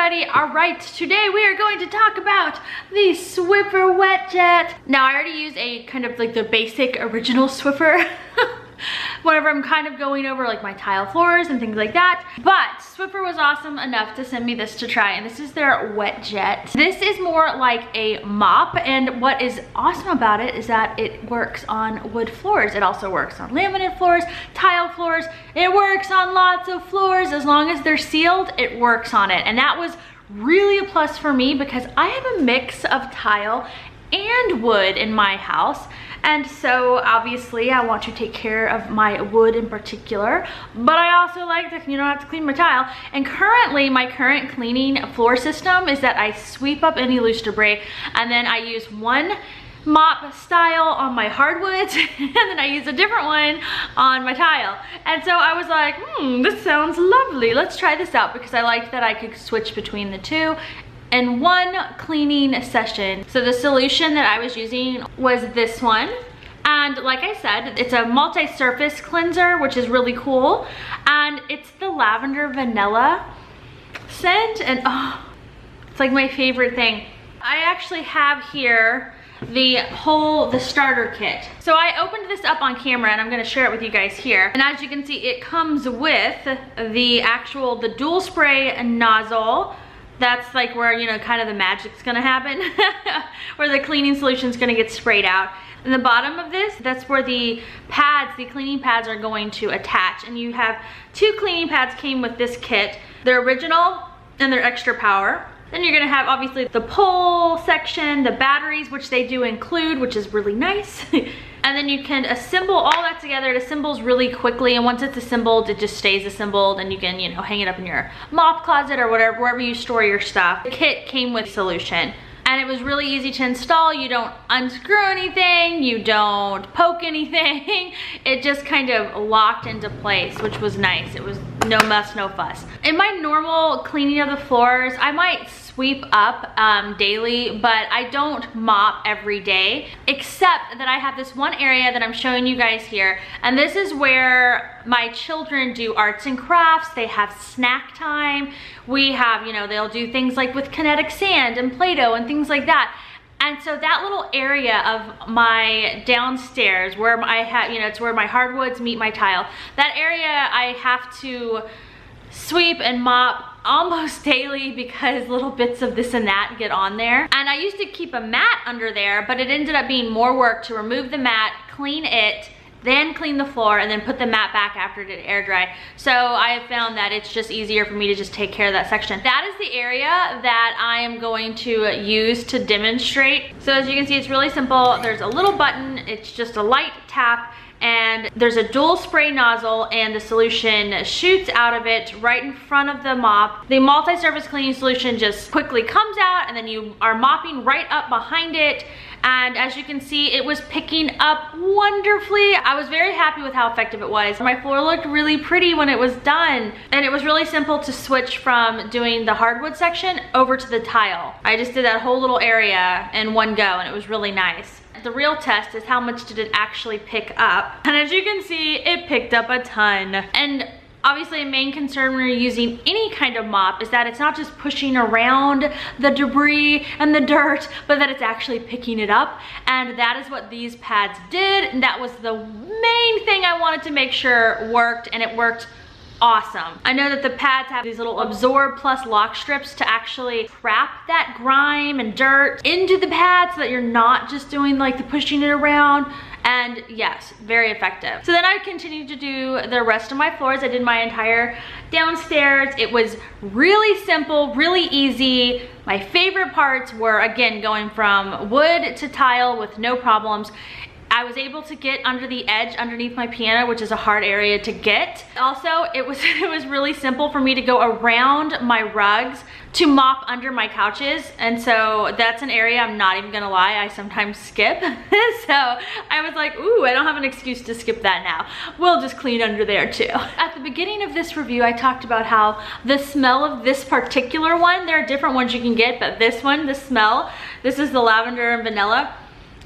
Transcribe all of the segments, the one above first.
everybody. All right, today we are going to talk about the Swiffer Wetjet. Now I already use a kind of like the basic original Swiffer whenever I'm kind of going over like my tile floors and things like that. But Swiffer was awesome enough to send me this to try, and this is their Wetjet. This is more like a mop, and what is awesome about it is that it works on wood floors. It also works on laminate floors, tile floors. It works on lots of floors. As long as they're sealed, it works on it. And that was really a plus for me because I have a mix of tile and wood in my house, and so obviously I want to take care of my wood in particular, but I also like to, you know, have to clean my tile. And currently my current cleaning floor system is that I sweep up any loose debris, and then I use one mop style on my hardwoods and then I use a different one on my tile. And so I was like, this sounds lovely, let's try this out, because I liked that I could switch between the two in one cleaning session. So the solution that I was using was this one. And like I said, it's a multi-surface cleanser, which is really cool. And it's the lavender vanilla scent, and oh, it's like my favorite thing. I actually have here the starter kit. So I opened this up on camera and I'm gonna share it with you guys here. And as you can see, it comes with the dual spray nozzle. That's like where, you know, kind of the magic's gonna happen, where the cleaning solution's gonna get sprayed out. In the bottom of this, that's where the cleaning pads are going to attach. And you have two cleaning pads came with this kit. They're original and they're extra power. Then you're gonna have obviously the pole section, the batteries, which they do include, which is really nice. And then you can assemble all that together. It assembles really quickly, and once it's assembled, it just stays assembled, and you can, you know, hang it up in your mop closet or whatever, wherever you store your stuff. The kit came with solution, and it was really easy to install. You don't unscrew anything, you don't poke anything. It just kind of locked into place, which was nice. It was no muss, no fuss. In my normal cleaning of the floors, I might sweep up daily, but I don't mop every day, except that I have this one area that I'm showing you guys here, and this is where my children do arts and crafts. They have snack time. We have, you know, they'll do things like with kinetic sand and Play-Doh and things like that. And so that little area of my downstairs where I have, you know, it's where my hardwoods meet my tile, that area I have to sweep and mop almost daily because little bits of this and that get on there. And I used to keep a mat under there, but it ended up being more work to remove the mat, clean it, then clean the floor, and then put the mat back after it air dry. So I have found that it's just easier for me to just take care of that section. That is the area that I am going to use to demonstrate. So as you can see, it's really simple. There's a little button, it's just a light tap, and there's a dual spray nozzle, and the solution shoots out of it right in front of the mop. The multi-surface cleaning solution just quickly comes out, and then you are mopping right up behind it. And as you can see, it was picking up wonderfully. I was very happy with how effective it was. My floor looked really pretty when it was done. And it was really simple to switch from doing the hardwood section over to the tile. I just did that whole little area in one go, and it was really nice. The real test is how much did it actually pick up. And as you can see, it picked up a ton. And obviously a main concern when you're using any kind of mop is that it's not just pushing around the debris and the dirt, but that it's actually picking it up. And that is what these pads did. And that was the main thing I wanted to make sure worked, and it worked awesome. I know that the pads have these little absorb plus lock strips to actually trap that grime and dirt into the pad so that you're not just doing like the pushing it around. And yes, very effective. So then I continued to do the rest of my floors. I did my entire downstairs. It was really simple, really easy. My favorite parts were, again, going from wood to tile with no problems. I was able to get under the edge underneath my piano, which is a hard area to get. Also, it was really simple for me to go around my rugs to mop under my couches. And so that's an area, I'm not even gonna lie, I sometimes skip. So I was like, ooh, I don't have an excuse to skip that now. We'll just clean under there too. At the beginning of this review, I talked about how the smell of this particular one, there are different ones you can get, but this one, the smell, this is the lavender and vanilla.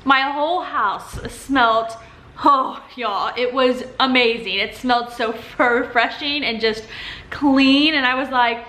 My whole house smelled, oh y'all, it was amazing. It smelled so refreshing and just clean, and I was like,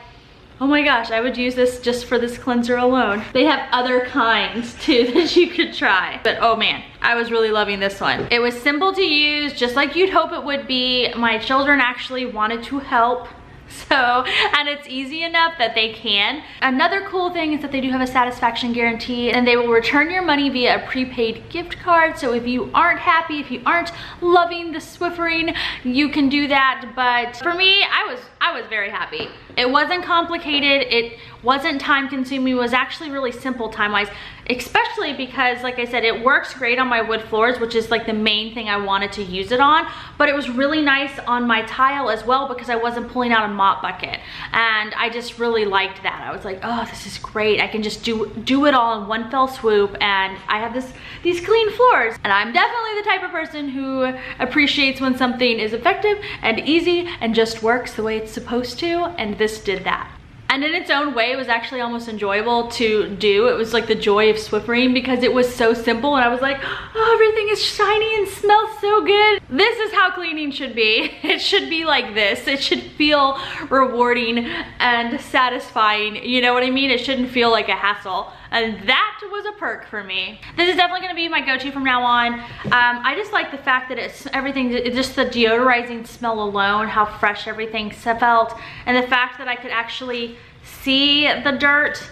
oh my gosh, I would use this just for this cleanser alone. They have other kinds too that you could try. But oh man, I was really loving this one. It was simple to use, just like you'd hope it would be. My children actually wanted to help. So, and it's easy enough that they can. Another cool thing is that they do have a satisfaction guarantee, and they will return your money via a prepaid gift card. So if you aren't happy, if you aren't loving the Swiffering, you can do that. But for me, I was very happy. It wasn't complicated. It wasn't time consuming. It was actually really simple time-wise, especially because, like I said, it works great on my wood floors, which is like the main thing I wanted to use it on. But it was really nice on my tile as well because I wasn't pulling out a mop bucket. And I just really liked that. I was like, oh, this is great. I can just do it all in one fell swoop, and I have these clean floors. And I'm definitely the type of person who appreciates when something is effective and easy and just works the way it's supposed to, and this did that. And in its own way, it was actually almost enjoyable to do. It was like the joy of Swiffering because it was so simple, and I was like, oh, everything is shiny and smells so good. This is how cleaning should be. It should be like this. It should feel rewarding and satisfying. You know what I mean? It shouldn't feel like a hassle. And that was a perk for me. This is definitely gonna be my go-to from now on. I just like the fact that it's just the deodorizing smell alone, how fresh everything felt, and the fact that I could actually see the dirt,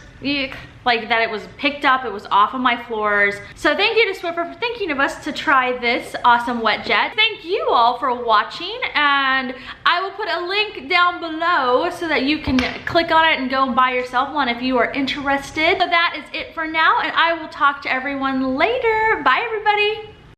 like that it was picked up, it was off of my floors. So thank you to Swiffer for thinking of us to try this awesome wet jet. Thank you all for watching, and I will put a link down below so that you can click on it and go and buy yourself one if you are interested. So that is it for now, and I will talk to everyone later. Bye everybody.